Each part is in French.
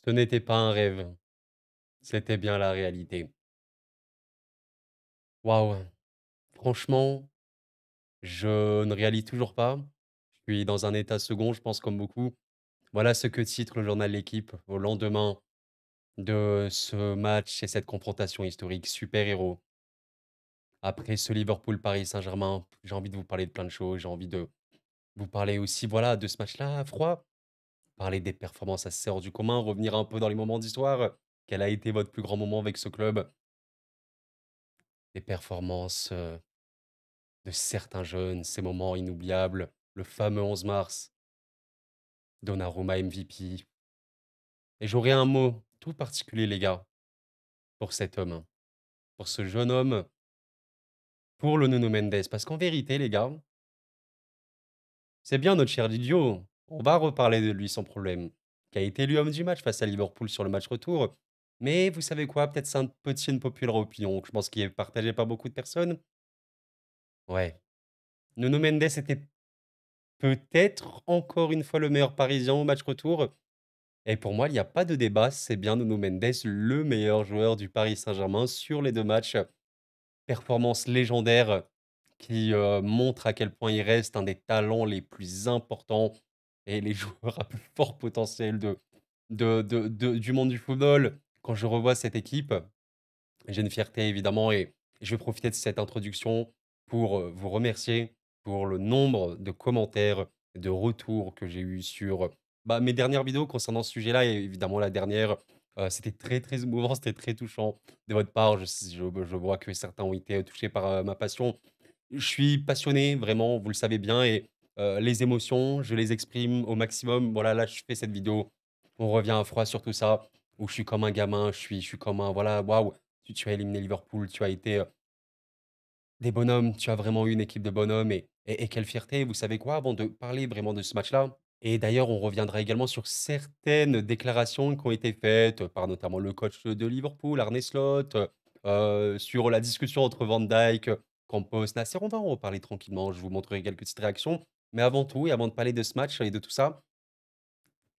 Ce n'était pas un rêve, c'était bien la réalité. Waouh! Franchement, je ne réalise toujours pas. Je suis dans un état second, je pense comme beaucoup. Voilà ce que titre le journal L'Équipe au lendemain de ce match et cette confrontation historique. Super-héros. Après ce Liverpool-Paris Saint-Germain, j'ai envie de vous parler de plein de choses. J'ai envie de vous parler aussi, voilà, de ce match-là à froid. Parler des performances assez hors du commun, revenir un peu dans les moments d'histoire. Quel a été votre plus grand moment avec ce club? Les performances, de certains jeunes, ces moments inoubliables, le fameux 11 mars, Donnarumma MVP. Et j'aurais un mot tout particulier, les gars, pour cet homme, pour ce jeune homme, pour le Nuno Mendes. Parce qu'en vérité, les gars, c'est bien notre cher Didio, on va reparler de lui sans problème, qui a été élu homme du match face à Liverpool sur le match retour. Mais vous savez quoi? Peut-être c'est un petit une populaire opinion, que je pense qui est partagée par beaucoup de personnes. Ouais, Nuno Mendes était peut-être encore une fois le meilleur Parisien au match retour. Et pour moi, il y a pas de débat, c'est bien Nuno Mendes, le meilleur joueur du Paris Saint-Germain sur les 2 matchs. Performance légendaire qui, montre à quel point il reste un des talents les plus importants et les joueurs à plus fort potentiel du monde du football. Quand je revois cette équipe, j'ai une fierté évidemment et je vais profiter de cette introduction pour, vous remercier pour le nombre de commentaires, de retours que j'ai eus sur, bah, mes dernières vidéos concernant ce sujet-là et évidemment la dernière. C'était très, très émouvant, c'était très touchant de votre part. Je vois que certains ont été touchés par, ma passion. Je suis passionné vraiment, vous le savez bien et les émotions, je les exprime au maximum. Voilà, là, je fais cette vidéo, on revient à froid sur tout ça, où je suis comme un gamin, je suis comme un voilà, waouh, tu as éliminé Liverpool, tu as été, des bonhommes, tu as vraiment eu une équipe de bonhommes et quelle fierté. Vous savez quoi? Avant de parler vraiment de ce match-là et d'ailleurs, on reviendra également sur certaines déclarations qui ont été faites par notamment le coach de Liverpool, Arne Slot, sur la discussion entre Van Dijk, Campos, Nasser. On va en reparler tranquillement, je vous montrerai quelques petites réactions. Mais avant tout et avant de parler de ce match et de tout ça,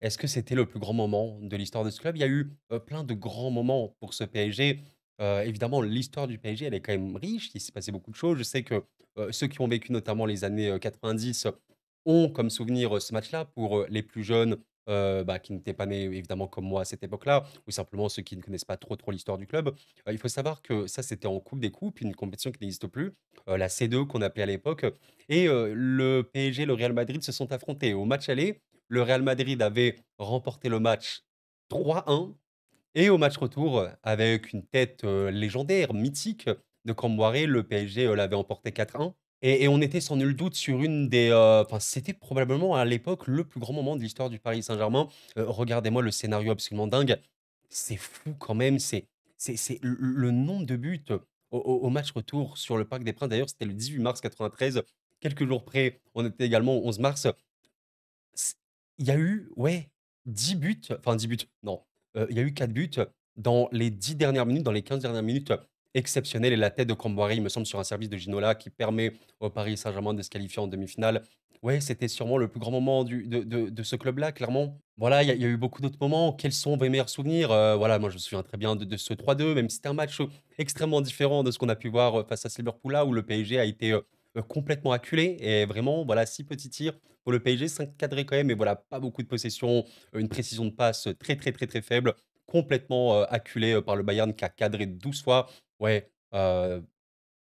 est-ce que c'était le plus grand moment de l'histoire de ce club? Il y a eu, plein de grands moments pour ce PSG. Évidemment, l'histoire du PSG, elle est quand même riche. Il s'est passé beaucoup de choses. Je sais que, ceux qui ont vécu notamment les années, 90 ont comme souvenir, ce match-là. Pour, les plus jeunes, bah, qui n'étaient pas nés évidemment comme moi à cette époque-là, ou simplement ceux qui ne connaissent pas trop l'histoire du club. Il faut savoir que ça, c'était en Coupe des Coupes, une compétition qui n'existe plus, la C2 qu'on appelait à l'époque et le PSG, le Real Madrid se sont affrontés. Au match aller, le Real Madrid avait remporté le match 3-1 et au match retour, avec une tête, légendaire, mythique de Camboire, le PSG, l'avait emporté 4-1 et on était sans nul doute sur une des, enfin, c'était probablement à l'époque le plus grand moment de l'histoire du Paris Saint-Germain. Regardez-moi le scénario absolument dingue. C'est fou quand même, c'est le nombre de buts au match retour sur le Parc des Princes. D'ailleurs, c'était le 18 mars 93, quelques jours près, on était également au 11 mars. C Il y a eu, ouais, 10 buts, enfin 10 buts, non, il y a eu 4 buts dans les 10 dernières minutes, dans les 15 dernières minutes, exceptionnelles et la tête de Camboire, il me semble, sur un service de Ginola qui permet au Paris Saint-Germain de se qualifier en demi-finale. Ouais, c'était sûrement le plus grand moment du de ce club-là, clairement. Voilà, il y a eu beaucoup d'autres moments. Quels sont vos meilleurs souvenirs? Voilà, moi, je me souviens très bien de ce 3-2, même si c'était un match, extrêmement différent de ce qu'on a pu voir, face à ce Liverpool-là, où le PSG a été, complètement acculé et vraiment, voilà, 6 petits tirs pour le PSG, 5 cadrés quand même, mais voilà, pas beaucoup de possession, une précision de passe très, très, très, très faible, complètement, acculé, par le Bayern qui a cadré 12 fois. Ouais,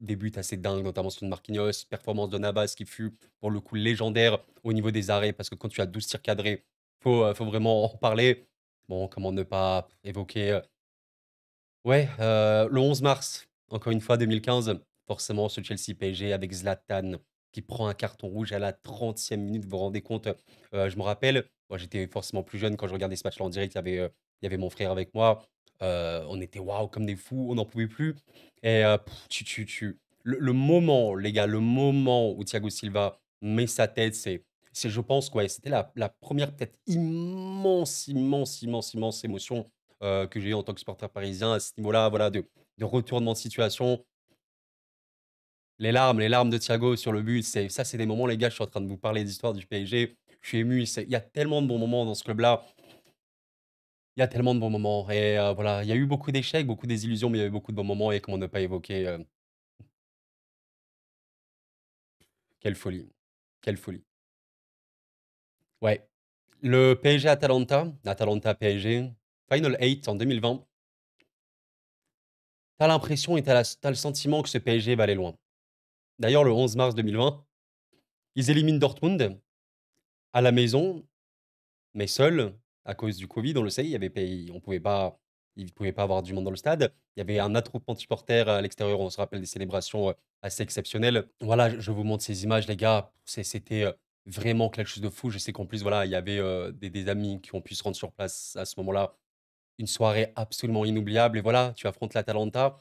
des buts assez dingues, notamment celui de Marquinhos, performance de Navas qui fut pour le coup légendaire au niveau des arrêts parce que quand tu as 12 tirs cadrés, faut vraiment en parler. Bon, comment ne pas évoquer, ouais, le 11 mars, encore une fois 2015, forcément ce Chelsea PSG avec Zlatan qui prend un carton rouge à la 30e minute, vous vous rendez compte? Je me rappelle, moi j'étais forcément plus jeune quand je regardais ce match-là en direct, il y avait mon frère avec moi, on était waouh comme des fous, on n'en pouvait plus et le moment, les gars, le moment où Thiago Silva met sa tête, c'est je pense que ouais, c'était la 1re peut-être immense, immense, immense, immense émotion que j'ai eu en tant que supporter parisien à ce niveau-là, voilà, de retournement de situation. Les larmes de Thiago sur le but, c'est des moments, les gars, je suis en train de vous parler d'histoire du PSG, je suis ému, il y a tellement de bons moments dans ce club-là. Il y a tellement de bons moments et voilà, il y a eu beaucoup d'échecs, beaucoup de désillusions, mais il y a eu beaucoup de bons moments et comment ne pas évoquer, quelle folie, quelle folie. Ouais, le PSG Atalanta, Atalanta PSG, Final 8 en 2020, tu as l'impression et tu as le sentiment que ce PSG va aller loin. D'ailleurs, le 11 mars 2020, ils éliminent Dortmund à la maison, mais seuls, à cause du Covid, on le sait, il y avait pas on pouvait pas il pouvait pas avoir du monde dans le stade. Il y avait un attroupement de supporters à l'extérieur, on se rappelle des célébrations, assez exceptionnelles. Voilà, je vous montre ces images, les gars, c'était, vraiment quelque chose de fou. Je sais qu'en plus, voilà, il y avait, des amis qui ont pu se rendre sur place à ce moment-là. Une soirée absolument inoubliable et voilà, tu affrontes l'Atalanta,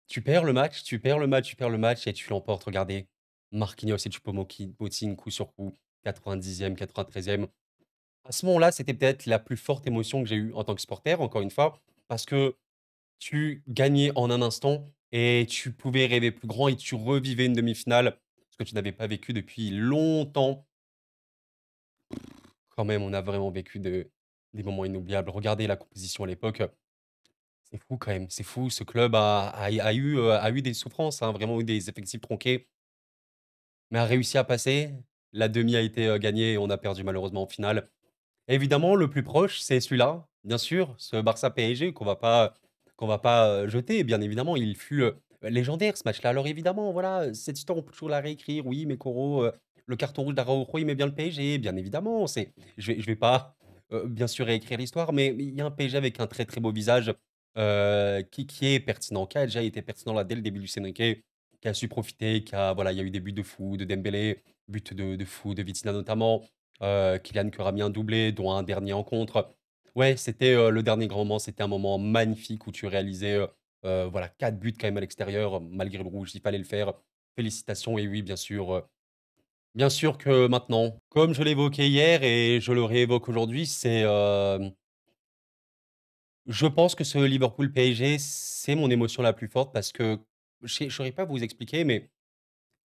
tu perds le match, tu perds le match, tu perds le match et tu l'emportes. Regardez, Marquinhos et Choupo-Moting coup sur coup, 90e, 93e. À ce moment-là, c'était peut-être la plus forte émotion que j'ai eue en tant que supporter, encore une fois, parce que tu gagnais en un instant et tu pouvais rêver plus grand et tu revivais une demi-finale, ce que tu n'avais pas vécu depuis longtemps. Quand même, on a vraiment vécu des moments inoubliables. Regardez la composition à l'époque, c'est fou quand même, c'est fou. Ce club a eu des souffrances, hein, vraiment eu des effectifs tronqués, mais a réussi à passer. La demi a été, gagnée et on a perdu malheureusement en finale. Évidemment, le plus proche, c'est celui-là, bien sûr, ce Barça PSG qu'on va pas, jeter. Bien évidemment, il fut, légendaire ce match-là. Alors évidemment, voilà, cette histoire, on peut toujours la réécrire. Oui, mais Coro, le carton rouge d'Araujo, il met bien le PSG. Bien évidemment, c'est je vais pas, bien sûr réécrire l'histoire, mais il y a un PSG avec un très, très beau visage, qui est pertinent, qui a déjà été pertinent là dès le début du Enrique, qui a su profiter, qui a voilà, il y a eu des buts de fou, de Dembélé, but de fou de Vitinha notamment. Kylian qui aura mis un doublé, dont un dernier en contre. Ouais, c'était, le dernier grand moment, c'était un moment magnifique où tu réalisais, voilà 4 buts quand même à l'extérieur, malgré le rouge, il fallait le faire. Félicitations et oui, bien sûr que maintenant, comme je l'évoquais hier et je le réévoque aujourd'hui, je pense que ce Liverpool PSG, c'est mon émotion la plus forte parce que je saurais pas vous expliquer, mais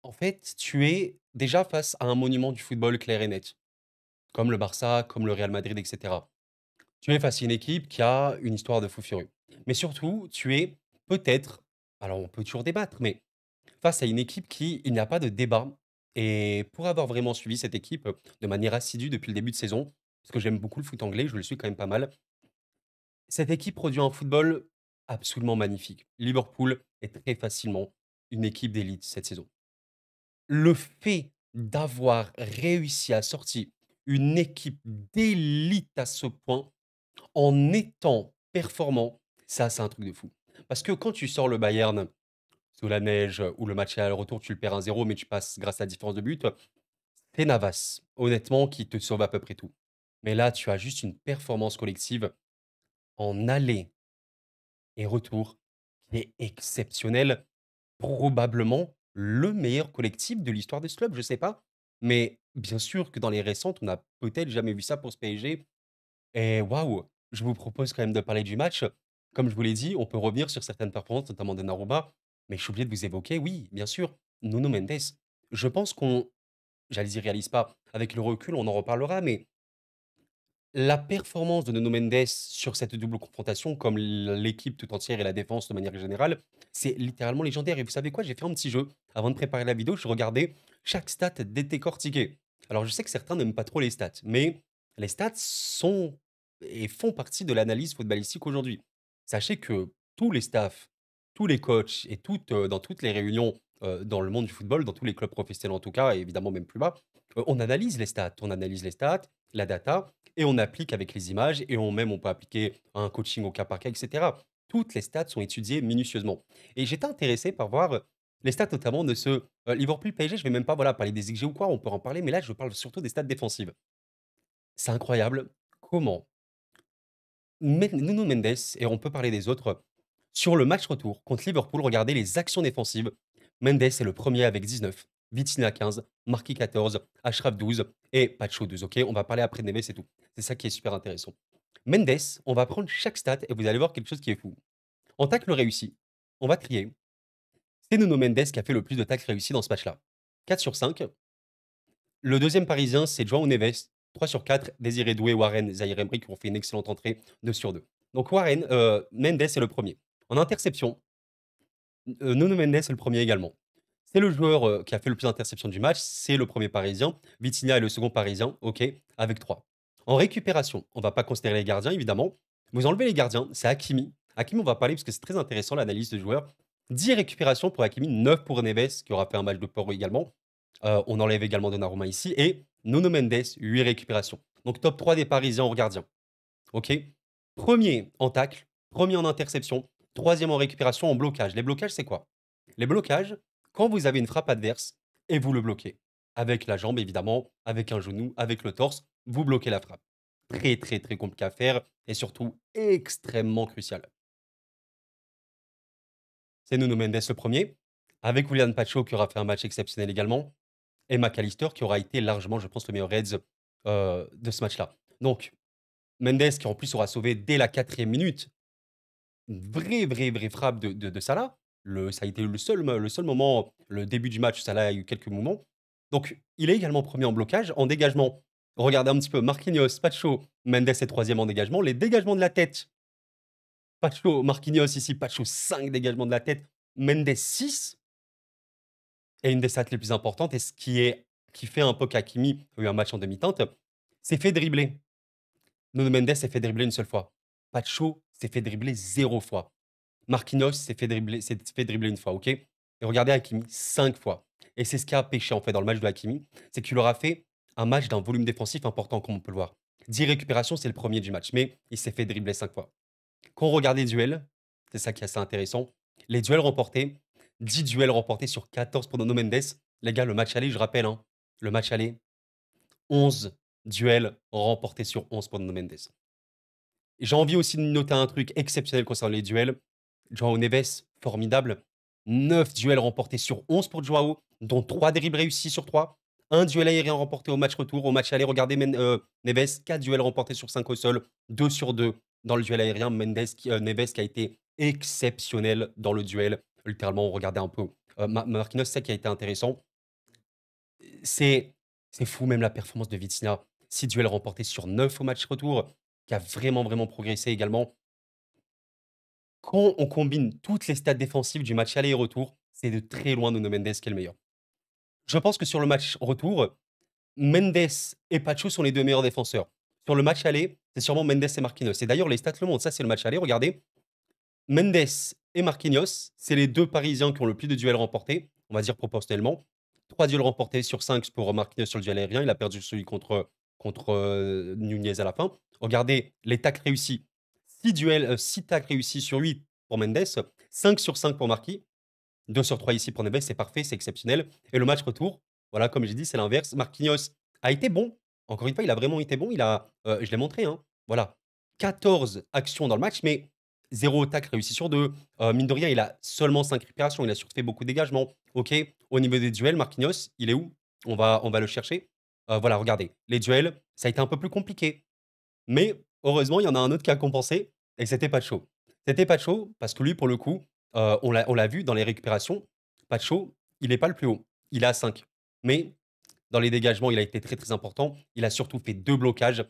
en fait, tu es déjà face à un monument du football clair et net, comme le Barça, comme le Real Madrid et cetera. Tu es face à une équipe qui a une histoire de fou furieux. Mais surtout, tu es peut-être, alors on peut toujours débattre, mais face à une équipe qui, il n'y a pas de débat. Et pour avoir vraiment suivi cette équipe de manière assidue depuis le début de saison, parce que j'aime beaucoup le foot anglais, je le suis quand même pas mal, cette équipe produit un football absolument magnifique. Liverpool est très facilement une équipe d'élite cette saison. Le fait d'avoir réussi à sortir une équipe d'élite à ce point, en étant performant, ça, c'est un truc de fou. Parce que quand tu sors le Bayern sous la neige ou le match aller-retour, tu le perds 1-0, mais tu passes grâce à la différence de but, c'est Navas, honnêtement, qui te sauve à peu près tout. Mais là, tu as juste une performance collective en aller et retour qui est exceptionnelle. Probablement le meilleur collectif de l'histoire de ce club, je sais pas. Mais bien sûr que dans les récentes, on n'a peut-être jamais vu ça pour ce PSG. Et waouh! Je vous propose quand même de parler du match. Comme je vous l'ai dit, on peut revenir sur certaines performances, notamment de Donnarumma, mais je suis obligé de vous évoquer, oui, bien sûr, Nuno Mendes. Je pense qu'on j'allais dire réalise pas. Avec le recul, on en reparlera, mais la performance de Nuno Mendes sur cette double confrontation, comme l'équipe tout entière et la défense de manière générale, c'est littéralement légendaire. Et vous savez quoi? J'ai fait un petit jeu. Avant de préparer la vidéo, je regardais chaque stat décortiquée. Alors, je sais que certains n'aiment pas trop les stats, mais les stats sont et font partie de l'analyse footballistique aujourd'hui. Sachez que tous les staffs, tous les coachs et dans toutes les réunions dans le monde du football, dans tous les clubs professionnels en tout cas, et évidemment même plus bas, on analyse les stats. On analyse les stats, la data, et on applique avec les images et on peut appliquer un coaching au cas par cas, et cetera. Toutes les stats sont étudiées minutieusement et j'étais intéressé par voir, les stats notamment de ce, Liverpool PSG. Je vais même pas, voilà, parler des XG ou quoi, on peut en parler, mais là, je parle surtout des stats défensives. C'est incroyable comment Nuno Mendes, et on peut parler des autres, sur le match retour contre Liverpool, regardez les actions défensives. Mendes est le premier avec 19, Vitinha 15, Marquis 14, Achraf 12 et Pacho 12. Ok, on va parler après de Neves et tout. C'est ça qui est super intéressant. Mendes, on va prendre chaque stat et vous allez voir quelque chose qui est fou. En tacle réussi, on va trier. C'est Nuno Mendes qui a fait le plus de tacles réussis dans ce match-là. 4 sur 5. Le deuxième parisien, c'est João Neves. 3 sur 4, Désiré Doué, Warren, Zahir Emery qui ont fait une excellente entrée, 2 sur 2. Donc Warren, Mendes est le premier. En interception, Nuno Mendes est le premier également. C'est le joueur, qui a fait le plus d'interceptions du match, c'est le premier parisien. Vitinha est le second parisien, OK, avec 3. En récupération, on va pas considérer les gardiens évidemment. Vous enlevez les gardiens, c'est Hakimi. Hakimi, on va parler parce que c'est très intéressant l'analyse de joueur. 10 récupérations pour Hakimi, 9 pour Neves qui aura fait un match de port également. On enlève également Donnarumma ici et Nuno Mendes, 8 récupérations. Donc top 3 des parisiens en gardien. OK? Premier en tacle, premier en interception, troisième en récupération, en blocage. Les blocages, c'est quoi? Les blocages, quand vous avez une frappe adverse et vous le bloquez. Avec la jambe, évidemment, avec un genou, avec le torse, vous bloquez la frappe. Très, très, très compliqué à faire et surtout extrêmement crucial. C'est Nuno Mendes le premier, avec Willian Pacho qui aura fait un match exceptionnel également, et McAllister qui aura été largement, je pense, le meilleur Reds de ce match-là. Donc, Mendes qui en plus aura sauvé dès la 4e minute une vraie frappe de Salah. Ça a été le seul moment, le début du match, Salah a eu quelques moments. Donc, il est également premier en blocage. En dégagement, regardez un petit peu Marquinhos, Pacho, Mendes est troisième en dégagement. Les dégagements de la tête, Pacho, Marquinhos ici, Pacho 5 dégagements de la tête, Mendes 6. Et une des stats les plus importantes, et ce qui fait un peu qu'Hakimi a eu un match en demi-teinte, c'est fait dribbler. Nuno Mendes s'est fait dribbler une seule fois. Pacho s'est fait dribbler 0 fois. Marquinhos s'est fait dribbler une fois, OK? Et regardez Hakimi, 5 fois. Et c'est ce qui a pêché, en fait, dans le match de Hakimi, c'est qu'il aura fait un match d'un volume défensif important, comme on peut le voir. 10 récupérations, c'est le premier du match, mais il s'est fait dribbler 5 fois. Quand on regarde les duels, c'est ça qui est assez intéressant. Les duels remportés, 10 duels remportés sur 14 pour Nuno Mendes. Les gars, le match aller, je rappelle, hein, le match aller, 11 duels remportés sur 11 pour Nuno Mendes. J'ai envie aussi de noter un truc exceptionnel concernant les duels. Joao Neves, formidable. 9 duels remportés sur 11 pour Joao, dont 3 dribbles réussis sur 3. Un duel aérien remporté au match retour. Au match aller, regardez Neves, 4 duels remportés sur 5 au sol, 2 sur 2 dans le duel aérien. Neves qui a été exceptionnel dans le duel. Littéralement, regardez un peu. Marquinhos, c'est ça qui a été intéressant. C'est c'est fou même la performance de Vitinha. 6 duels remportés sur 9 au match retour, qui a vraiment progressé également. Quand on combine toutes les stats défensives du match aller et retour, c'est de très loin Nuno Mendes qui est le meilleur. Je pense que sur le match retour, Mendes et Pacho sont les 2 meilleurs défenseurs. Sur le match aller, c'est sûrement Mendes et Marquinhos. Et d'ailleurs, les stats le montrent. Ça, c'est le match aller. Regardez, Mendes et Marquinhos, c'est les 2 Parisiens qui ont le plus de duels remportés, on va dire proportionnellement. 3 duels remportés sur 5 pour Marquinhos sur le duel aérien. Il a perdu celui contre Nunez à la fin. Regardez les tacles réussis. 6 tacles réussis sur 8 pour Mendes, 5 sur 5 pour Marquis, 2 sur 3 ici pour Neves, c'est parfait, c'est exceptionnel. Et le match retour, voilà, comme j'ai dit, c'est l'inverse. Marquinhos a été bon. Encore une fois, il a vraiment été bon. Je l'ai montré, hein. Voilà, 14 actions dans le match, mais 0 tacle réussi sur 2. Mine de rien, il a seulement 5 récupérations. Il a surtout fait beaucoup de dégagements. OK, au niveau des duels, Marquinhos, il est où? On va le chercher. Voilà, regardez, les duels, ça a été un peu plus compliqué. Mais heureusement, il y en a un autre qui a compensé et c'était Pacho. C'était Pacho parce que lui, pour le coup, on l'a vu dans les récupérations, Pacho, il est pas le plus haut. Il est à 5. Mais dans les dégagements, il a été très important. Il a surtout fait 2 blocages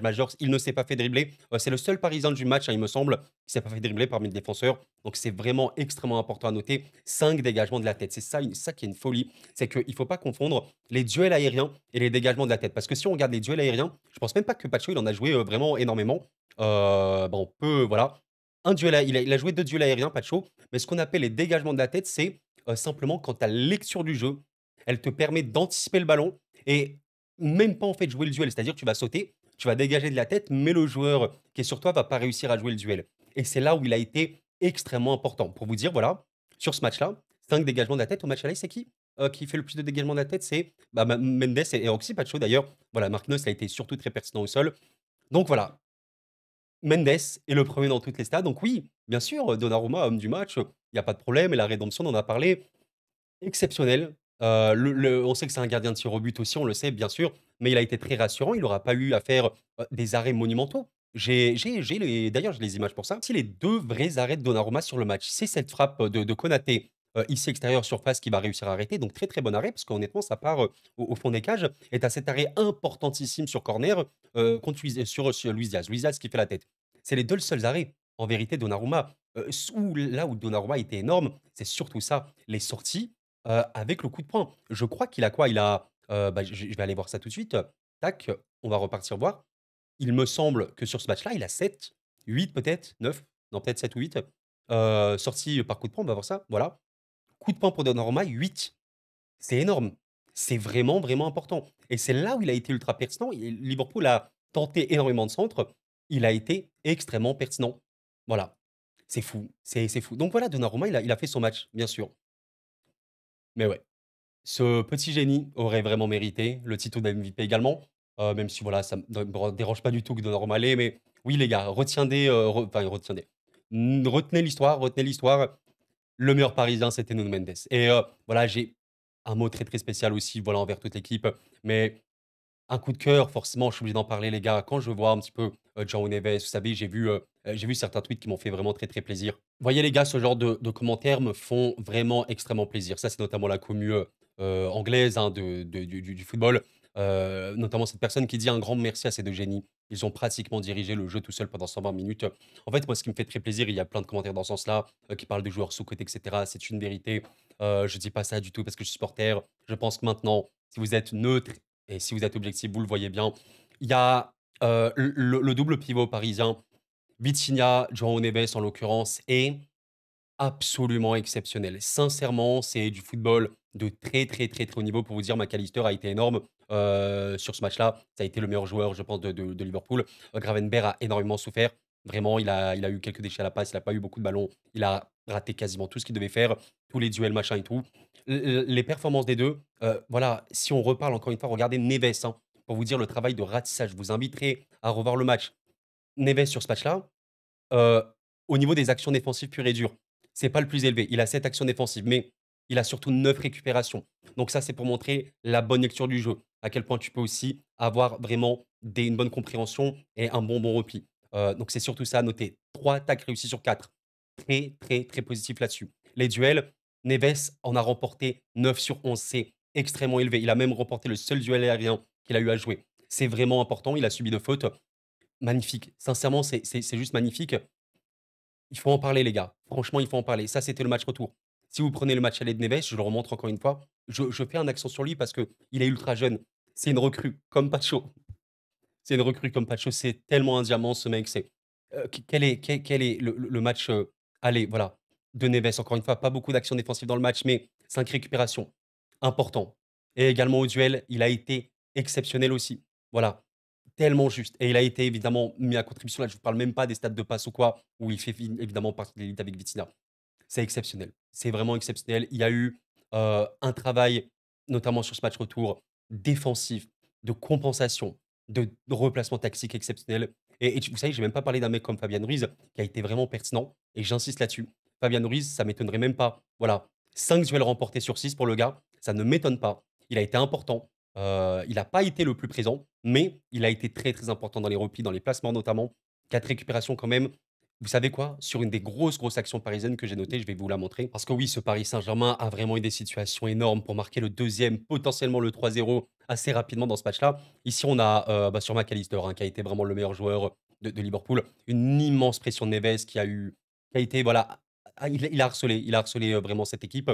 majeurs. Il ne s'est pas fait dribbler. C'est le seul Parisien du match, hein, il me semble, qui s'est pas fait dribbler parmi les défenseurs. Donc c'est vraiment extrêmement important à noter. 5 dégagements de la tête. C'est ça qui est une folie. C'est qu'il ne faut pas confondre les duels aériens et les dégagements de la tête. Parce que si on regarde les duels aériens, je pense même pas que Pacho, il en a joué vraiment énormément. On peut, voilà. Il a joué 2 duels aériens, Pacho. Mais ce qu'on appelle les dégagements de la tête, c'est simplement quand ta lecture du jeu, elle te permet d'anticiper le ballon et même pas en fait jouer le duel. C'est-à-dire que tu vas sauter, tu vas dégager de la tête, mais le joueur qui est sur toi va pas réussir à jouer le duel. Et c'est là où il a été extrêmement important. Pour vous dire, voilà, sur ce match-là, 5 dégagements de la tête au match aller, c'est qui fait le plus de dégagements de la tête? C'est Mendes et Oxy Pacho d'ailleurs. Voilà, Marquinhos a été surtout très pertinent au sol. Donc voilà, Mendes est le premier dans toutes les stats. Donc oui, bien sûr, Donnarumma, homme du match, il n'y a pas de problème. Et la rédemption, on en a parlé. Exceptionnel. On sait que c'est un gardien de tir au but aussi, on le sait bien sûr, mais il a été très rassurant. Il n'aura pas eu à faire, des arrêts monumentaux. J'ai les images pour ça. Si les 2 vrais arrêts de Donnarumma sur le match, c'est cette frappe de Konaté ici extérieur surface qui va réussir à arrêter, donc très, très bon arrêt parce qu'honnêtement ça part, au fond des cages et tu as cet arrêt importantissime sur corner, contre sur Luis Diaz. Luis Diaz qui fait la tête. C'est les 2 seuls arrêts en vérité Donnarumma, s où là où Donnarumma était énorme, c'est surtout ça, les sorties, avec le coup de poing. Je crois qu'il a quoi? Il a, bah, je vais aller voir ça tout de suite, tac, on va repartir voir. Il me semble que sur ce match-là, il a 7, 8 peut-être, 9, non peut-être 7 ou 8, sorties par coup de poing, on va voir ça, voilà. Coup de poing pour Donnarumma, 8, c'est énorme. C'est vraiment, vraiment important et c'est là où il a été ultra pertinent et Liverpool a tenté énormément de centres. Il a été extrêmement pertinent. Voilà, c'est fou, c'est fou. Donc voilà, Donnarumma, il a fait son match, bien sûr. Mais ouais, ce petit génie aurait vraiment mérité le titre d'MVP également, même si voilà, ça me dérange pas du tout que Donnarumma l'ait, mais oui les gars, retiendez, enfin retiendez, retenez l'histoire. Le meilleur parisien, c'était Nuno Mendes et voilà, j'ai un mot très, très spécial aussi, voilà, envers toute l'équipe, mais un coup de cœur, forcément, je suis obligé d'en parler, les gars. Quand je vois un petit peu, João Neves, vous savez, j'ai vu certains tweets qui m'ont fait vraiment très, très plaisir. Vous voyez, les gars, ce genre de commentaires me font vraiment extrêmement plaisir. Ça, c'est notamment la commu, anglaise, hein, du football, notamment cette personne qui dit un grand merci à ces 2 génies. Ils ont pratiquement dirigé le jeu tout seuls pendant 120 minutes. En fait, moi, ce qui me fait très plaisir, il y a plein de commentaires dans ce sens-là, qui parlent de joueurs sous-cotés et cetera. C'est une vérité. Je dis pas ça du tout parce que je suis supporter. Je pense que maintenant, si vous êtes neutre et si vous êtes objectif, vous le voyez bien. Il y a, le double pivot parisien, Vitinha, João Neves en l'occurrence est absolument exceptionnel. Sincèrement, c'est du football de très, très, très, très haut niveau. Pour vous dire, McAllister a été énorme, sur ce match-là. Ça a été le meilleur joueur, je pense, de Liverpool. Gravenberch a énormément souffert. Vraiment, il a eu quelques déchets à la passe, il a pas eu beaucoup de ballons. Il a raté quasiment tout ce qu'il devait faire, tous les duels, machin et tout. Les performances des 2, voilà, si on reparle encore une fois, regardez Neves, hein, pour vous dire le travail de ratissage. Je vous inviterai à revoir le match. Neves sur ce match-là, Heu, au niveau des actions défensives pures et dures, c'est pas le plus élevé. Il a 7 actions défensives, mais il a surtout 9 récupérations. Donc ça, c'est pour montrer la bonne lecture du jeu, à quel point tu peux aussi avoir vraiment une bonne compréhension et un bon repli. Donc c'est surtout ça à noter. 3 attaques réussies sur 4. Très, très, très positif là-dessus. Les duels, Neves en a remporté 9 sur 11. C'est extrêmement élevé. Il a même remporté le seul duel aérien qu'il a eu à jouer. C'est vraiment important. Il a subi de fautes. Magnifique. Sincèrement, c'est juste magnifique. Il faut en parler les gars. Franchement, il faut en parler. Ça, c'était le match retour. Si vous prenez le match aller de Neves, je le remontre encore une fois, je fais un accent sur lui parce qu'il est ultra jeune. C'est une recrue comme Pacho. C'est une recrue comme Pacho, c'est tellement un diamant ce mec, c'est quel est le match, aller, voilà, de Neves? Encore une fois, pas beaucoup d'actions défensives dans le match, mais 5 récupérations, important et également au duel, il a été exceptionnel aussi. Voilà, tellement juste et il a été évidemment mis à contribution. Là, je vous parle même pas des stats de passe ou quoi, où il fait évidemment partie de l'élite avec Vitinha. C'est exceptionnel. C'est vraiment exceptionnel. Il y a eu, un travail, notamment sur ce match retour, défensif, de compensation, de replacement tactique exceptionnel et vous savez, j'ai même pas parlé d'un mec comme Fabian Ruiz qui a été vraiment pertinent et j'insiste là-dessus. Fabian Ruiz, ça m'étonnerait même pas. Voilà, 5 duels remportés sur 6 pour le gars, ça ne m'étonne pas. Il a été important, il n'a pas été le plus présent, mais il a été très, très important dans les replis, dans les placements notamment. 4 récupérations quand même. Vous savez quoi? Sur une des grosses, grosses actions parisiennes que j'ai notées, je vais vous la montrer. Parce que oui, ce Paris Saint-Germain a vraiment eu des situations énormes pour marquer le deuxième, potentiellement le 3-0 assez rapidement dans ce match-là. Ici, on a bah, sur McAllister, hein, qui a été vraiment le meilleur joueur de Liverpool. Une immense pression de Neves qui a été, voilà, il a harcelé vraiment cette équipe.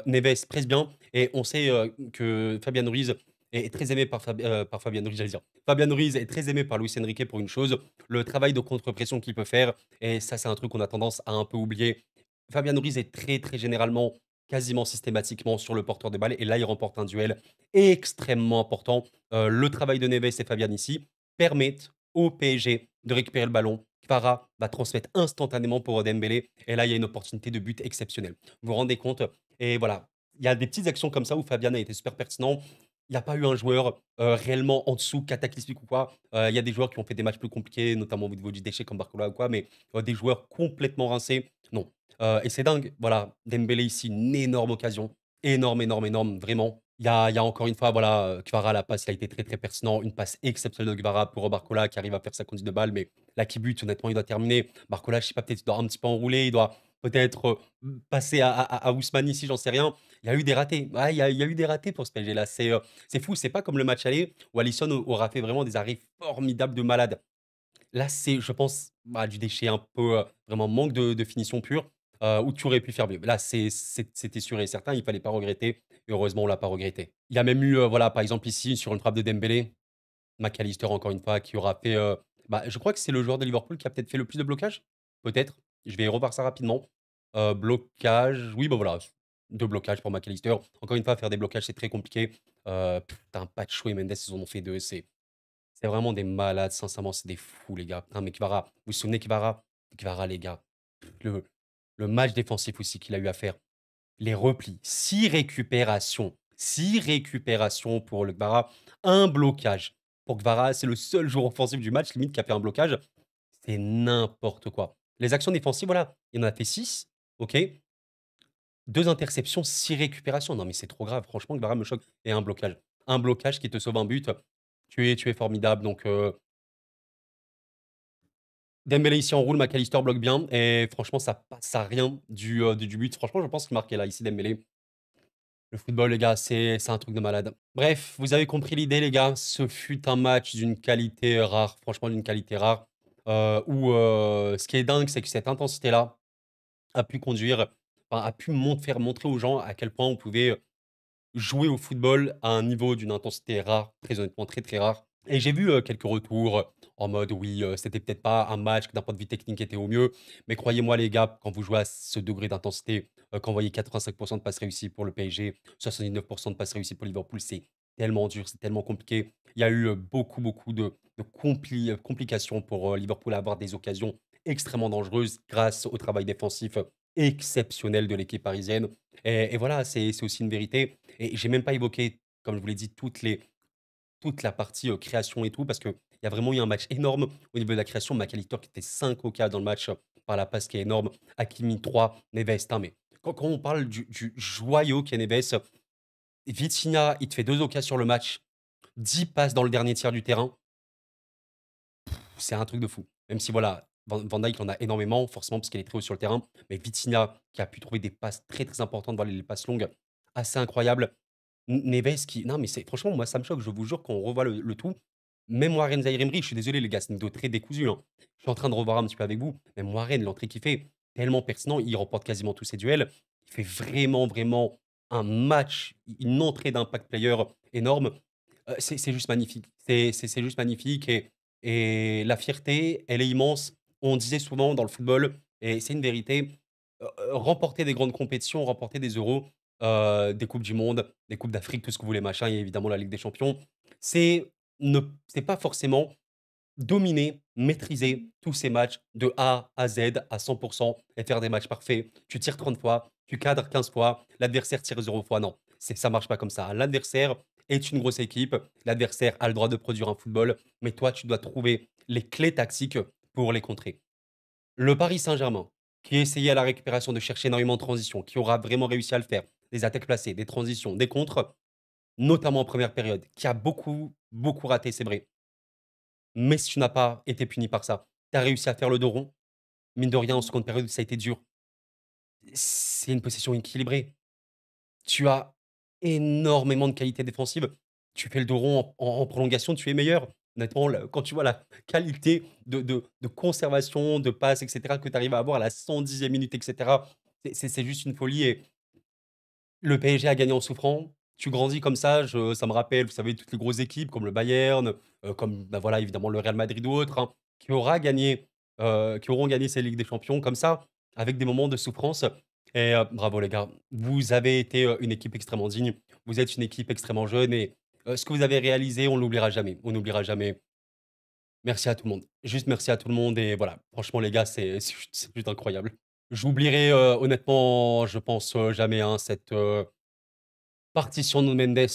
Neves presse bien et on sait que Fabian Ruiz est très aimé par Fabian Ruiz, j'allais dire. Fabian Ruiz est très aimé par Luis Enrique pour une chose, le travail de contre-pression qu'il peut faire et ça, c'est un truc qu'on a tendance à un peu oublier. Fabian Ruiz est très, très généralement, quasiment systématiquement sur le porteur de balle et là, il remporte un duel extrêmement important. Le travail de Neves et Fabian ici permettent au PSG de récupérer le ballon. Kvara va transmettre instantanément pour Dembélé et là, il y a une opportunité de but exceptionnelle. Vous vous rendez compte? Et voilà, il y a des petites actions comme ça où Fabian a été super pertinent. Il n'y a pas eu un joueur, réellement en dessous, cataclysmique ou quoi. Il y a des joueurs qui ont fait des matchs plus compliqués, notamment au niveau du déchet comme Barcola ou quoi, mais des joueurs complètement rincés, non. Et c'est dingue, voilà, Dembélé ici, une énorme occasion. Énorme, énorme, énorme, vraiment. Il y a encore une fois, voilà, Kvara, la passe, il a été très, très pertinent. Une passe exceptionnelle de Kvara pour Barcola qui arrive à faire sa conduite de balle, mais là qui bute, honnêtement, il doit terminer. Barcola, je sais pas, peut-être il doit un petit peu enrouler, il doit peut-être, passer à Ousmane ici, j'en sais rien. Il y a eu des ratés. Ouais, il y a eu des ratés pour ce PSG-là. C'est fou, c'est pas comme le match aller où Alisson aura fait vraiment des arrêts formidables de malade. Là, c'est, je pense, bah, du déchet un peu, vraiment manque de finition pure, où tu aurais pu faire mieux. Là, c'était sûr et certain, il fallait pas regretter et heureusement, on l'a pas regretté. Il y a même eu, voilà, par exemple ici, sur une frappe de Dembélé, Mac Allister encore une fois qui aura fait, bah, je crois que c'est le joueur de Liverpool qui a peut-être fait le plus de blocages? Peut-être. Je vais revoir ça rapidement. Blocage, oui, bah, voilà, 2 blocages pour Mac Allister. Encore une fois, faire des blocages, c'est très compliqué. Putain, Pacho et Mendes, ils en ont fait 2. C'est vraiment des malades, sincèrement, c'est des fous, les gars. Putain, mais Kvara, vous vous souvenez Kvara? Kvara, les gars, le le match défensif aussi qu'il a eu à faire. Les replis, 6 récupérations pour le Kvara, un blocage. Pour Kvara, c'est le seul joueur offensif du match, limite, qui a fait un blocage. C'est n'importe quoi. Les actions défensives, voilà, il en a fait 6, OK. 2 interceptions, 6 récupérations. Non, mais c'est trop grave, franchement, Kvara me choque et un blocage. Un blocage qui te sauve un but. Tu es formidable, donc Dembélé ici en roule, McAllister bloque bien et franchement, ça passe à rien du but. Franchement, je pense qu'il marquait là, ici, Dembélé. Le football, les gars, c'est un truc de malade. Bref, vous avez compris l'idée, les gars. Ce fut un match d'une qualité rare, franchement d'une qualité rare, où, ce qui est dingue, c'est que cette intensité-là a pu conduire enfin, a pu faire montrer aux gens à quel point on pouvait jouer au football à un niveau d'une intensité rare, très honnêtement très, très rare. Et j'ai vu, quelques retours, en mode: «Oui, c'était peut-être pas un match qui d'un point de vue technique était au mieux». Mais croyez-moi les gars, quand vous jouez à ce degré d'intensité, quand vous voyez 85 de passes réussies pour le PSG, 79 de passes réussies pour Liverpool, c'est tellement dur, c'est tellement compliqué. Il y a eu, beaucoup, beaucoup de complications pour, Liverpool à avoir des occasions extrêmement dangereuses grâce au travail défensif, exceptionnel de l'équipe parisienne. Et voilà, c'est aussi une vérité. Et j'ai même pas évoqué, comme je vous l'ai dit, toute la partie, création et tout, parce qu'il y a vraiment eu un match énorme au niveau de la création. McAllister qui était 5 occasions dans le match, par la passe qui est énorme. Hakimi 3, Neves, putain, mais quand on parle du joyau qu'est Neves, Vitinha, il te fait 2 occasions sur le match, 10 passes dans le dernier tiers du terrain. C'est un truc de fou. Même si voilà, Van Dijk en a énormément, forcément parce qu'il est très haut sur le terrain, mais Vitinha qui a pu trouver des passes très, très importantes, voilà les passes longues, assez incroyables. Neves qui non mais c'est franchement moi ça me choque, je vous jure quand on revoit le tout, même Warren Zaïre-Emery, je suis désolé les gars, c'est une vidéo très décousue, hein. Je suis en train de revoir un petit peu avec vous, même Warren, l'entrée qu'il fait, tellement pertinent, il remporte quasiment tous ses duels. Il fait vraiment, vraiment un match, une entrée d'impact player énorme. C'est juste magnifique. C'est juste magnifique et la fierté, elle est immense. On disait souvent dans le football et c'est une vérité, remporter des grandes compétitions, remporter des euros, des coupes du monde, des coupes d'Afrique, tout ce que vous voulez, machin, et évidemment la Ligue des champions. C'est ne c'est pas forcément dominer, maîtriser tous ces matchs de A à Z à 100 et faire des matchs parfaits. Tu tires 30 fois, tu cadres 15 fois, l'adversaire tire 0 fois. Non, ça marche pas comme ça. L'adversaire est une grosse équipe, l'adversaire a le droit de produire un football, mais toi, tu dois trouver les clés tactiques pour les contrer. Le Paris Saint-Germain, qui essayait à la récupération de chercher énormément de transitions, qui aura vraiment réussi à le faire, des attaques placées, des transitions, des contres, notamment en première période, qui a beaucoup, beaucoup raté, c'est vrai. Mais si tu n'as pas été puni par ça, tu as réussi à faire le dos rond, mine de rien, en seconde période, ça a été dur. C'est une possession équilibrée. Tu as énormément de qualité défensive. Tu fais le dos rond en prolongation, tu es meilleur. Honnêtement, quand tu vois la qualité de conservation, de passe, et cetera, que tu arrives à avoir à la 110e minute, et cetera, c'est juste une folie et le PSG a gagné en souffrant. Tu grandis comme ça me rappelle, vous savez, toutes les grosses équipes comme le Bayern, comme, bah, voilà, évidemment le Real Madrid ou autre, hein, qui auront gagné ces Ligues des Champions comme ça, avec des moments de souffrance et bravo les gars. Vous avez été, une équipe extrêmement digne. Vous êtes une équipe extrêmement jeune et ce que vous avez réalisé, on l'oubliera jamais. On n'oubliera jamais. Merci à tout le monde. Juste merci à tout le monde et voilà, franchement les gars, c'est juste incroyable. J'oublierai, honnêtement, je pense, jamais, hein, cette, partition de Mendes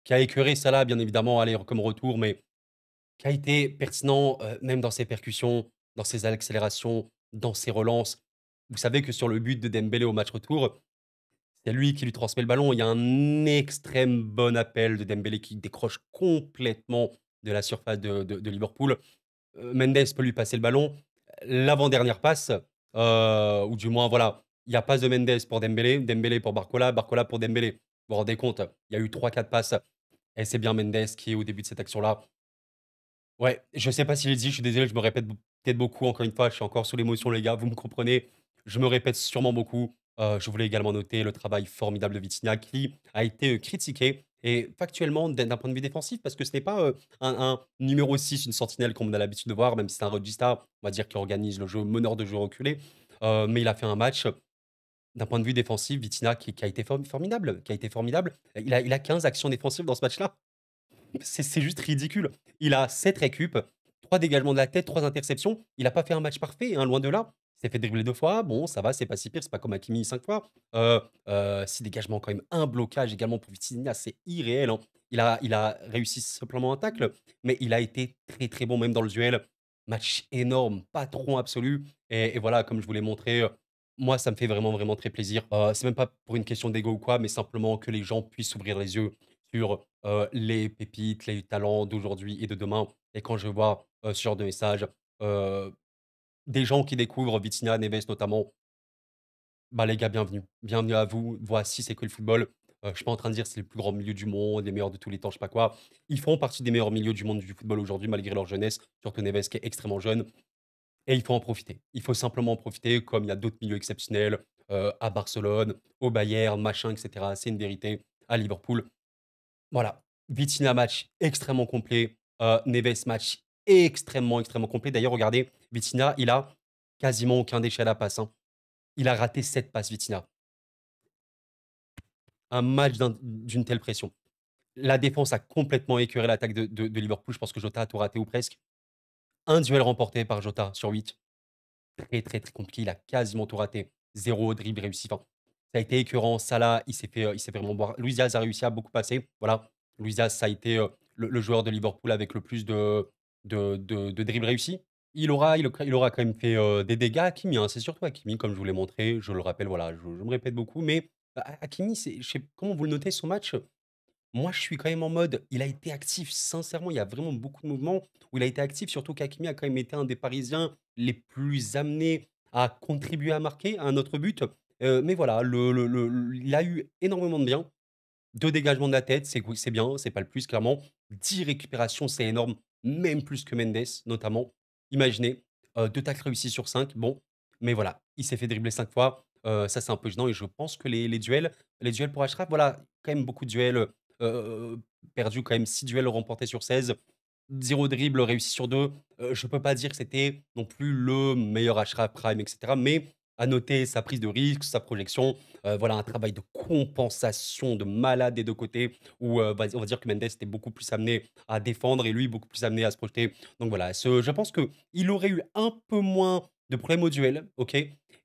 qui a écœuré Salah, bien évidemment, aller comme retour, mais qui a été pertinent, même dans ses percussions, dans ses accélérations, dans ses relances. Vous savez que sur le but de Dembélé au match retour, c'est lui qui lui transmet le ballon. Il y a un extrême bon appel de Dembélé qui décroche complètement de la surface de Liverpool. Mendes peut lui passer le ballon. L'avant-dernière passe, ou du moins, voilà, il y a passe de Mendes pour Dembélé, Dembélé pour Barcola, Barcola pour Dembélé. Vous vous rendez compte? Il y a eu 3-4 passes et c'est bien Mendes qui est au début de cette action-là. Ouais, je sais pas s'il le dit, je suis désolé, je me répète peut-être beaucoup, encore une fois, je suis encore sous l'émotion, les gars, vous me comprenez. Je me répète sûrement beaucoup. Je voulais également noter le travail formidable de Vitinha qui a été critiqué et factuellement d'un point de vue défensif, parce que ce n'est pas un numéro 6, une sentinelle comme on a l'habitude de voir, même si c'est un regista, on va dire, qui organise le jeu, meneur de jeu reculé. Mais il a fait un match d'un point de vue défensif, Vitinha qui a été formidable, qui a été formidable. Il a 15 actions défensives dans ce match-là. C'est juste ridicule. Il a 7 récup, 3 dégagements de la tête, 3 interceptions. Il a pas fait un match parfait, hein, loin de là. Il s'est fait dribbler 2 fois, bon ça va, c'est pas si pire, c'est pas comme Hakimi 5 fois. 6 dégagements quand même, un blocage également pour Vitinha, c'est irréel, hein. Il a réussi simplement un tacle, mais il a été très, très bon même dans le duel. Match énorme, patron absolu et voilà, comme je vous l'ai montré, moi ça me fait vraiment, vraiment très plaisir. C'est même pas pour une question d'ego ou quoi, mais simplement que les gens puissent s'ouvrir les yeux sur, les pépites, les talents d'aujourd'hui et de demain et quand je vois, ce genre de messages, heu, des gens qui découvrent Vitinha, Neves notamment, bah, les gars, bienvenue. Bienvenue à vous. Voici c'est que le football. Je suis pas en train de dire c'est les plus grands milieux du monde, les meilleurs de tous les temps, je sais pas quoi. Ils font partie des meilleurs milieux du monde du football aujourd'hui malgré leur jeunesse, surtout Neves qui est extrêmement jeune et il faut en profiter. Il faut simplement en profiter comme il y a d'autres milieux exceptionnels, à Barcelone, au Bayern, machin et cetera. C'est une vérité, à Liverpool. Voilà, Vitinha match extrêmement complet, Neves match extrêmement, extrêmement complet. D'ailleurs, regardez, Vitinha, il a quasiment aucun déchet à la passe, hein. Il a raté 7 passes, Vitinha. Un match d'une telle pression. La défense a complètement écœuré l'attaque de Liverpool. Je pense que Jota a tout raté ou presque. Un duel remporté par Jota sur 8. Très, très, très compliqué. Il a quasiment tout raté. Zéro dribble réussi. Enfin, ça a été écœurant. Salah, il s'est fait vraiment boire. Luis Diaz a réussi à beaucoup passer. Voilà. Luis Diaz, ça a été le joueur de Liverpool avec le plus de dribbles réussis. Il aura quand même fait des dégâts. Hakimi, hein, c'est surtout Hakimi, comme je vous l'ai montré. Je le rappelle, voilà, je me répète beaucoup. Mais Hakimi, je sais comment vous le notez son match. Moi, je suis quand même en mode, il a été actif, sincèrement, il y a vraiment beaucoup de mouvements où il a été actif, surtout qu'Hakimi a quand même été un des Parisiens les plus amenés à contribuer à marquer, à un autre but. Mais voilà, il a eu énormément de bien. 2 dégagements de la tête, c'est bien, c'est pas le plus clairement. 10 récupérations, c'est énorme, même plus que Mendes notamment. Imaginez, 2 tacles réussis sur 5, bon, mais voilà, il s'est fait dribbler 5 fois, ça c'est un peu gênant et je pense que les duels pour Achraf, voilà, quand même beaucoup de duels, perdus quand même 6 duels remportés sur 16, 0 dribble réussi sur 2. Je peux pas dire que c'était non plus le meilleur Achraf Prime et cetera, mais à noter sa prise de risque, sa projection, voilà, un travail de compensation de malade des 2 côtés où, on va dire que Mendes était beaucoup plus amené à défendre et lui beaucoup plus amené à se projeter. Donc voilà, je pense qu'il aurait eu un peu moins de problèmes au duel, OK?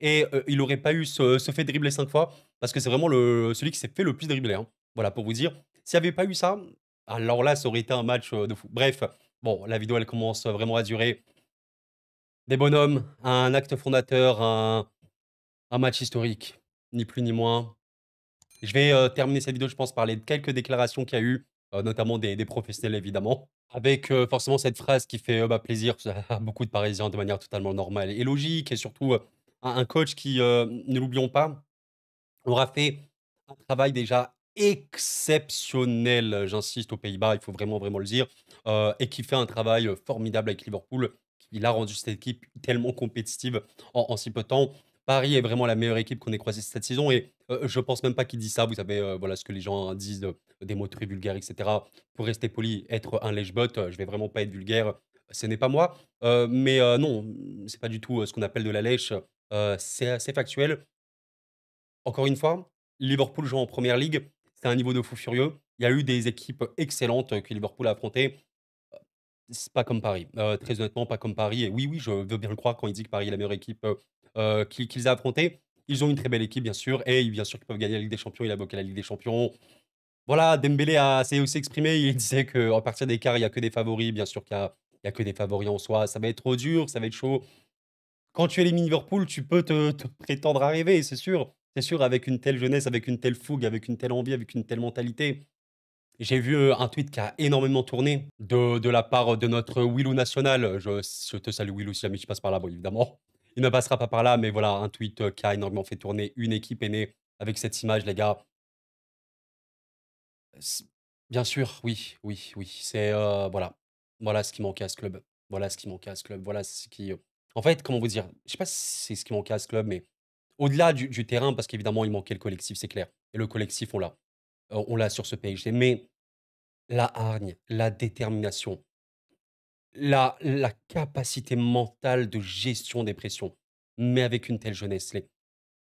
Et il aurait pas eu ce fait dribbler 5 fois parce que c'est vraiment celui qui s'est fait le plus dribbler, hein. Voilà, pour vous dire. S'il y avait pas eu ça, alors là, ça aurait été un match, de fou. Bref, bon, la vidéo, elle commence vraiment à durer. Des bonhommes, un acte fondateur, un match historique, ni plus ni moins. Je vais, terminer cette vidéo, je pense, par les quelques déclarations qu'il y a eu, notamment des professionnels évidemment, avec, forcément cette phrase qui fait, bah, plaisir à beaucoup de Parisiens de manière totalement normale et logique et surtout, un coach qui, ne l'oublions pas, aura fait un travail déjà exceptionnel, j'insiste, aux Pays-Bas, il faut vraiment, vraiment le dire, et qui fait un travail, formidable avec Liverpool. Il a rendu cette équipe tellement compétitive en si peu de temps. Paris est vraiment la meilleure équipe qu'on ait croisée cette saison et je pense même pas qu'il dit ça. Vous savez, voilà ce que les gens disent, des mots très vulgaires et cetera. Pour rester poli, être un lèche-botte, je vais vraiment pas être vulgaire, ce n'est pas moi, mais non, c'est pas du tout, ce qu'on appelle de la lèche, c'est assez factuel. Encore une fois, Liverpool joue en première ligue, c'est un niveau de fou furieux. Il y a eu des équipes excellentes, que Liverpool a affrontées. C'est pas comme Paris, très honnêtement, pas comme Paris et oui, oui, je veux bien le croire quand il dit que Paris est la meilleure équipe, qu'ils aient affrontée. Ils ont une très belle équipe, bien sûr et bien sûr qu'ils peuvent gagner la Ligue des Champions. Il a évoqué la Ligue des Champions. Voilà, Dembélé s'est aussi exprimé. Il disait qu'à partir des quarts, il y a que des favoris. Bien sûr qu'il y a que des favoris en soi. Ça va être trop dur, ça va être chaud. Quand tu élimines Liverpool, tu peux te prétendre arriver, c'est sûr. C'est sûr, avec une telle jeunesse, avec une telle fougue, avec une telle envie, avec une telle mentalité. J'ai vu, un tweet qui a énormément tourné de la part de notre Wilou national. Je te salue Wilou si jamais tu passes par là, bon évidemment. il ne passera pas par là, mais voilà, un tweet, qui a énormément fait tourner. Une équipe est née avec cette image, les gars. S Bien sûr, oui, oui, oui, c'est, voilà. Voilà ce qui manquait à ce club. Voilà ce qui manquait à ce club. Voilà ce qui, en fait, comment vous dire? Je sais pas si c'est ce qui manquait à ce club, mais au-delà du terrain, parce qu'évidemment, il manquait le collectif, c'est clair et le collectif, on l'a sur ce PSG, mais la hargne, la détermination, la capacité mentale de gestion des pressions, mais avec une telle jeunesse, les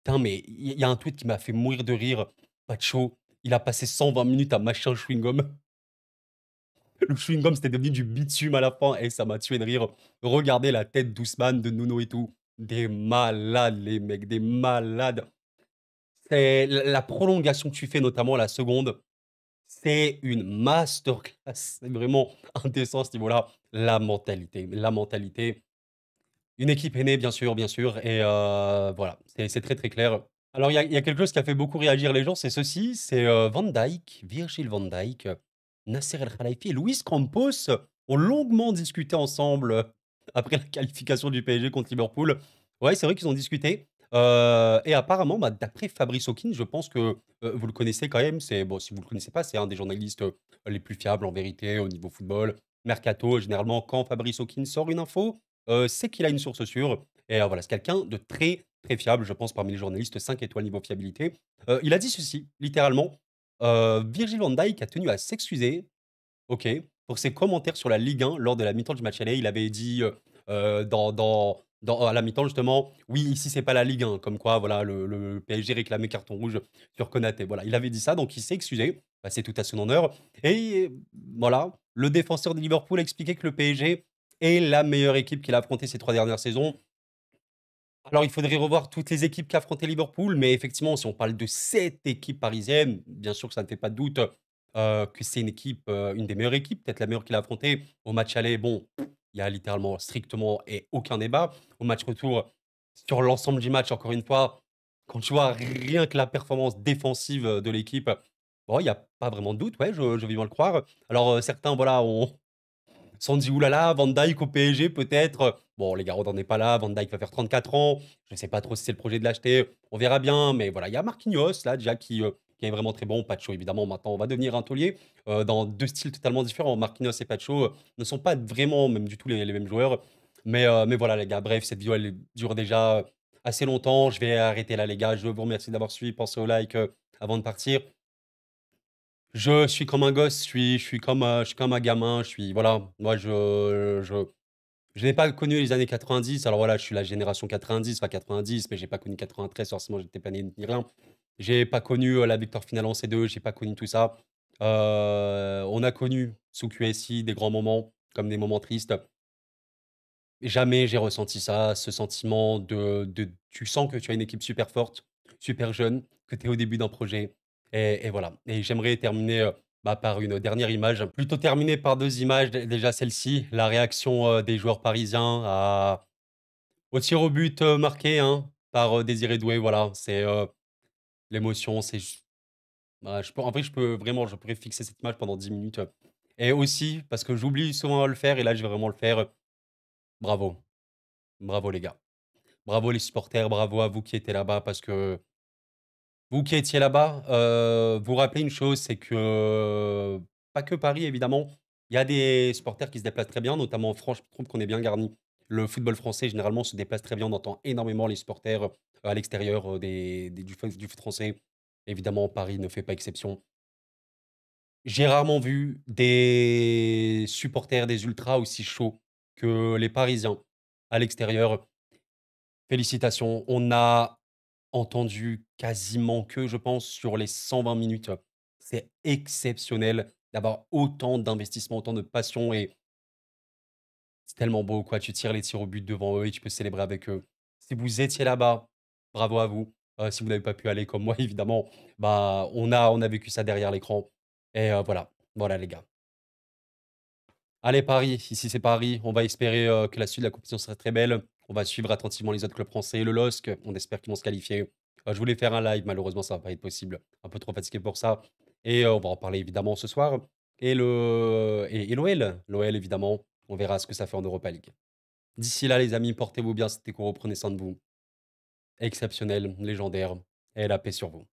putain, mais il y a un tweet qui m'a fait mourir de rire. Pacho, il a passé 120 minutes à mâcher un chewing-gum. Le chewing-gum, c'était devenu du bitume à la fin et ça m'a tué de rire. Regardez la tête d'Ousmane, de Nuno et tout. Des malades, les mecs, des malades. C'est la prolongation que tu fais, notamment la seconde, c'est une masterclass. C'est vraiment indécent à ce niveau-là. La mentalité. Une équipe est née, bien sûr et voilà, c'est très, très clair. Alors il y a quelque chose qui a fait beaucoup réagir les gens, c'est ceci, c'est, Van Dijk, Virgil van Dijk, Nasser El Khelaifi et Luis Campos ont longuement discuté ensemble, après la qualification du PSG contre Liverpool. Ouais, c'est vrai qu'ils ont discuté, et apparemment, bah, d'après Fabrice Hawkins, je pense que, vous le connaissez quand même, c'est bon, si vous le connaissez pas, c'est un des journalistes, les plus fiables en vérité au niveau football. Mercato, généralement, quand Fabrice Hawkins sort une info, c'est qu'il a une source sûre et voilà, c'est quelqu'un de très, très fiable, je pense, parmi les journalistes 5 étoiles niveau fiabilité. Il a dit ceci, littéralement, Virgil van Dijk a tenu à s'excuser, OK, pour ses commentaires sur la Ligue 1 lors de la mi-temps du match aller. Il avait dit, à la mi-temps justement: «Oui, ici c'est pas la Ligue 1», comme quoi voilà, le PSG réclamait carton rouge sur Konaté. Voilà, il avait dit ça, donc il s'est excusé, bah, c'est tout à son honneur et voilà, le défenseur de Liverpool a expliqué que le PSG est la meilleure équipe qu'il a affrontée ces 3 dernières saisons. Alors, il faudrait revoir toutes les équipes qu'a affronté Liverpool, mais effectivement, si on parle de cette équipe parisienne, bien sûr que ça ne fait pas de doute, que c'est une équipe, une des meilleures équipes, peut-être la meilleure qu'il a affrontée. Au match aller, bon, il y a littéralement strictement et aucun débat. Au match retour, sur l'ensemble du match, encore une fois, quand tu vois rien que la performance défensive, de l'équipe, bon, il y a pas vraiment de doute, ouais, je veux bien le croire. Alors, certains, voilà, ont se sont dit: «Ouh là là, Van Dijk au PSG peut-être?» Bon les gars, on n'en est pas là, Van Dijk va faire 34 ans. Je ne sais pas trop si c'est le projet de l'acheter, on verra bien, mais voilà, il y a Marquinhos là déjà qui est vraiment très bon. Pacho évidemment maintenant on va devenir un taulier, dans 2 styles totalement différents. Marquinhos et Pacho, ne sont pas vraiment même du tout les mêmes joueurs. Mais voilà les gars, bref, cette vidéo elle dure déjà, assez longtemps. Je vais arrêter là les gars, je vous remercie d'avoir suivi. Pensez au like, avant de partir. Je suis comme un gosse, je suis comme un gamin, je suis voilà, moi je n'ai pas connu les années 90, alors voilà, je suis la génération 90, pas 90, mais j'ai pas connu 93, forcément j'étais pas né ni rien. J'ai pas connu, la victoire finale en C2, j'ai pas connu tout ça. On a connu sous QSI des grands moments, comme des moments tristes. Jamais j'ai ressenti ça, ce sentiment de tu sens que tu as une équipe super forte, super jeune, que tu es au début d'un projet et voilà et j'aimerais terminer, bah, par une dernière image. Plutôt terminer par 2 images. Déjà celle-ci, la réaction, des joueurs parisiens à au tir au but, marqué, hein, par, Désiré Doué, voilà. C'est, l'émotion, c'est j bah, je peux en vrai, je pourrais fixer cette image pendant 10 minutes, et aussi parce que j'oublie souvent à le faire et là, je vais vraiment le faire, bravo, bravo les gars. Bravo les supporters, bravo à vous qui étiez là-bas parce que vous qui étiez là-bas, vous rappelez une chose, c'est que, pas que Paris évidemment, il y a des supporters qui se déplacent très bien, notamment en France, je trouve qu'on est bien garni. Le football français généralement se déplace très bien, on entend énormément les supporters, à l'extérieur, du foot français. Évidemment, Paris ne fait pas exception. J'ai rarement vu des supporters, des ultras aussi chauds que les Parisiens à l'extérieur. Félicitations, on a entendu quasiment que, je pense, sur les 120 minutes. C'est exceptionnel d'avoir autant d'investissement, autant de passion et c'est tellement beau, quoi. Tu tires les tirs au but devant eux et tu peux célébrer avec eux. Si vous étiez là-bas, bravo à vous. Si vous n'avez pas pu aller comme moi, évidemment, bah, on a vécu ça derrière l'écran et voilà. Voilà les gars. Allez Paris, ici c'est Paris. On va espérer, que la suite de la compétition sera très belle. On va suivre attentivement les autres clubs français et le LOSC. On espère qu'ils vont se qualifier. Je voulais faire un live, malheureusement ça va pas être possible. Un peu trop fatigué pour ça et on va en parler évidemment ce soir et l'OL. L'OL évidemment, on verra ce que ça fait en Europa League. D'ici là, les amis, portez-vous bien, c'était Koro, prenez soin de vous. Exceptionnel, légendaire et la paix sur vous.